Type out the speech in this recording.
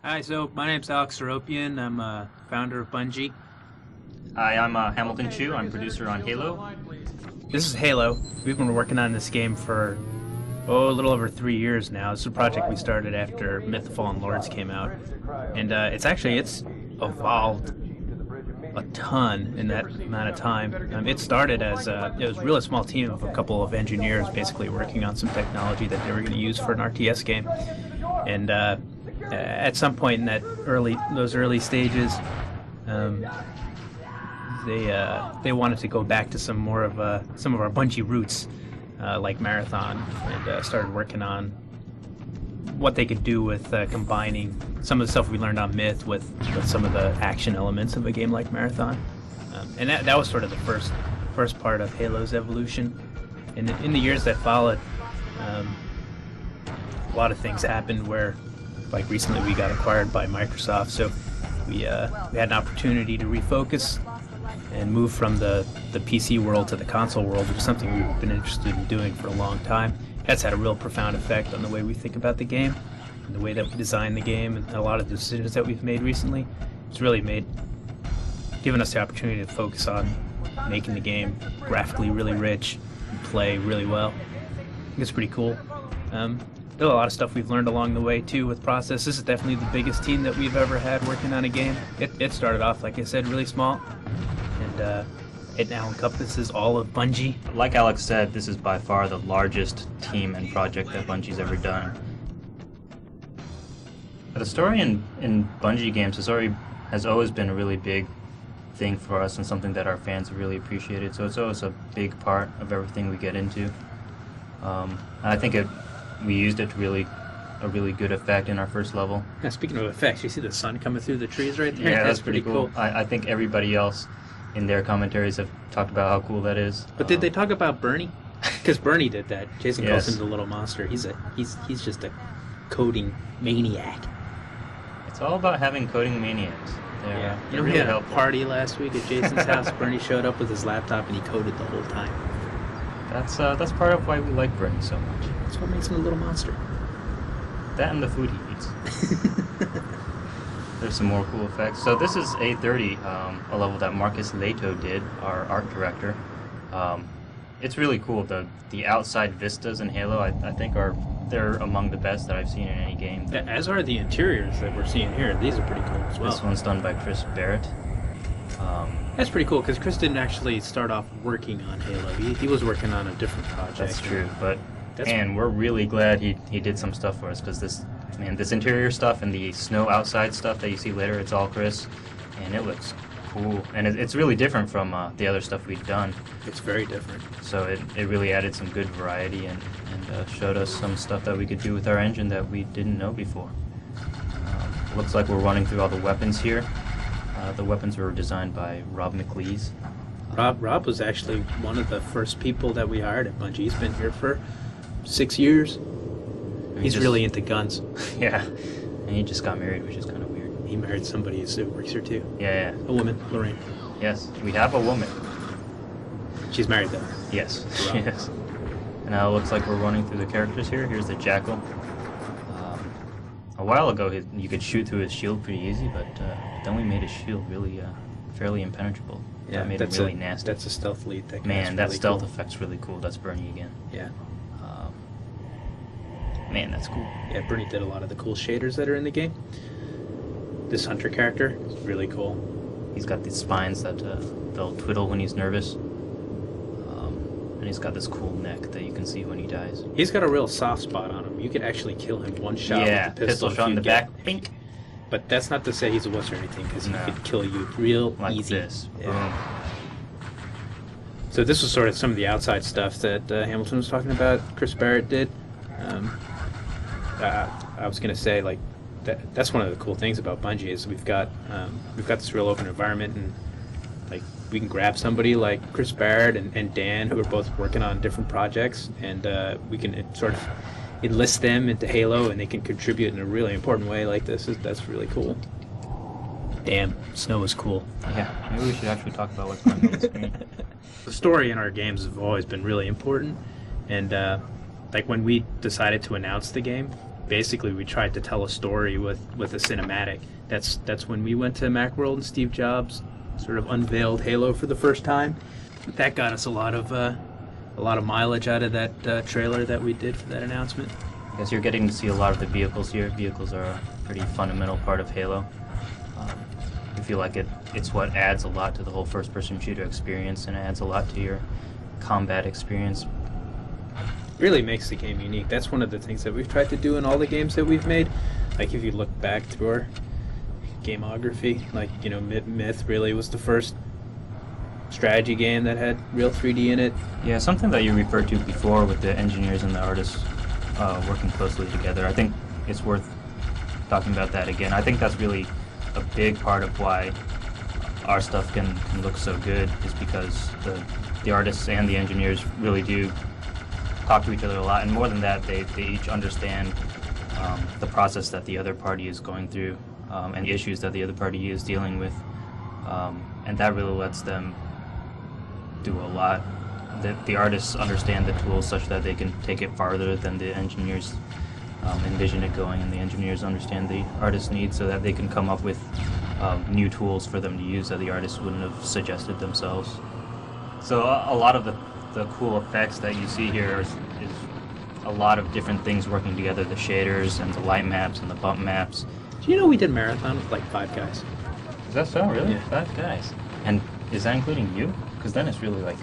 Hi, so my name's Alex Seropian. I'm a founder of Bungie. Hi, I'm Hamilton Chu. I'm producer on Halo. This is Halo. We've been working on this game for, a little over 3 years now. It's a project we started after Myth of Fallen Lords came out. And it's evolved a ton in that amount of time. It started as it was really a small team of a couple of engineers basically working on some technology that they were going to use for an RTS game. And at some point in those early stages, they wanted to go back to some of our Bungie roots, like Marathon, and started working on what they could do with combining some of the stuff we learned on Myth with some of the action elements of a game like Marathon. And that was sort of the first part of Halo's evolution. And in the years that followed, a lot of things happened where, like recently, we got acquired by Microsoft, so we had an opportunity to refocus and move from the PC world to the console world, which is something we've been interested in doing for a long time. That's had a real profound effect on the way we think about the game, and the way that we design the game, and a lot of the decisions that we've made recently. It's really given us the opportunity to focus on making the game graphically really rich and play really well. I think it's pretty cool. There's a lot of stuff we've learned along the way too with process. This is definitely the biggest team that we've ever had working on a game. It started off, like I said, really small, and it now encompasses all of Bungie. Like Alex said, this is by far the largest team and project that Bungie's ever done. The story in Bungie games has always been a really big thing for us and something that our fans have really appreciated. So it's always a big part of everything we get into. And I think we used it to a really good effect in our first level. Yeah, speaking of effects, you see the sun coming through the trees right there? Yeah, that's pretty cool. I think everybody else in their commentaries have talked about how cool that is. But did they talk about Bernie? Because Bernie did that. Jason Yes. calls him the little monster. He's just a coding maniac. It's all about having coding maniacs. Yeah. They're We really had a helpful. party last week at Jason's house. Bernie showed up with his laptop and he coded the whole time. That's part of why we like Bernie so much. That's what makes him a little monster. That and the food he eats. There's some more cool effects. So this is A30, a level that Marcus Leto did, our art director. It's really cool. The outside vistas in Halo, I think they're among the best that I've seen in any game. As are the interiors that we're seeing here. These are pretty cool as well. This one's done by Chris Barrett. That's pretty cool because Chris didn't actually start off working on Halo. He was working on a different project. That's true, but we're really glad he did some stuff for us because this interior stuff and the snow outside stuff that you see later, it's all Chris, and it looks cool. And it's really different from the other stuff we've done. It's very different. So it really added some good variety and showed us some stuff that we could do with our engine that we didn't know before. Looks like we're running through all the weapons here. The weapons were designed by Rob McLeese. Rob was actually one of the first people that we hired at Bungie. He's been here for 6 years. He's really into guns. Yeah, and he just got married, which is kind of weird. He married somebody who works here too. Yeah. A woman, Lorraine. Yes, we have a woman. She's married though. Yes, yes. And now it looks like we're running through the characters here. Here's the Jackal. A while ago, you could shoot through his shield pretty easy, but then we made his shield really fairly impenetrable. Yeah, that made it really nasty. That's a stealth lead. That That really stealth cool. effect's really cool. That's Bernie again. Yeah. Man, that's cool. Yeah, Bernie did a lot of the cool shaders that are in the game. This hunter character is really cool. He's got these spines that they'll twiddle when he's nervous. And he's got this cool neck that you can see when he dies. He's got a real soft spot on him. You could actually kill him one shot Yeah, with the pistol shot in the back. Bink. But that's not to say he's a wuss or anything, because he No. could kill you real Like easy. this. Yeah. So this was sort of some of the outside stuff that Hamilton was talking about. Chris Barrett did. I was gonna say, like, that's one of the cool things about Bungie is we've got this real open environment, and like we can grab somebody like Chris Barrett and Dan, who are both working on different projects, and we can sort of enlist them into Halo, and they can contribute in a really important way like this. That's really cool. Damn, snow is cool. Yeah, maybe we should actually talk about what's going on the screen. The story in our games have always been really important, and like when we decided to announce the game, basically we tried to tell a story with a cinematic. That's when we went to Macworld and Steve Jobs sort of unveiled Halo for the first time. That got us a lot of mileage out of that trailer that we did for that announcement. I guess you're getting to see a lot of the vehicles here. Vehicles are a pretty fundamental part of Halo. I feel like it's what adds a lot to the whole first-person shooter experience, and it adds a lot to your combat experience. Really makes the game unique. That's one of the things that we've tried to do in all the games that we've made. Like if you look back through our gameography, like Myth really was the first strategy game that had real 3D in it. Yeah, something that you referred to before with the engineers and the artists working closely together. I think it's worth talking about that again. I think that's really a big part of why our stuff can look so good, is because the artists and the engineers really do talk to each other a lot, and more than that, they each understand the process that the other party is going through and the issues that the other party is dealing with, and that really lets them do a lot. The artists understand the tools such that they can take it farther than the engineers envision it going, and the engineers understand the artist's needs so that they can come up with new tools for them to use that the artists wouldn't have suggested themselves. So a lot of the cool effects that you see here is a lot of different things working together, the shaders and the light maps and the bump maps. Do you know we did Marathon with like 5 guys? Is that so? Really? Yeah. 5 guys. And is that including you? Because then it's really like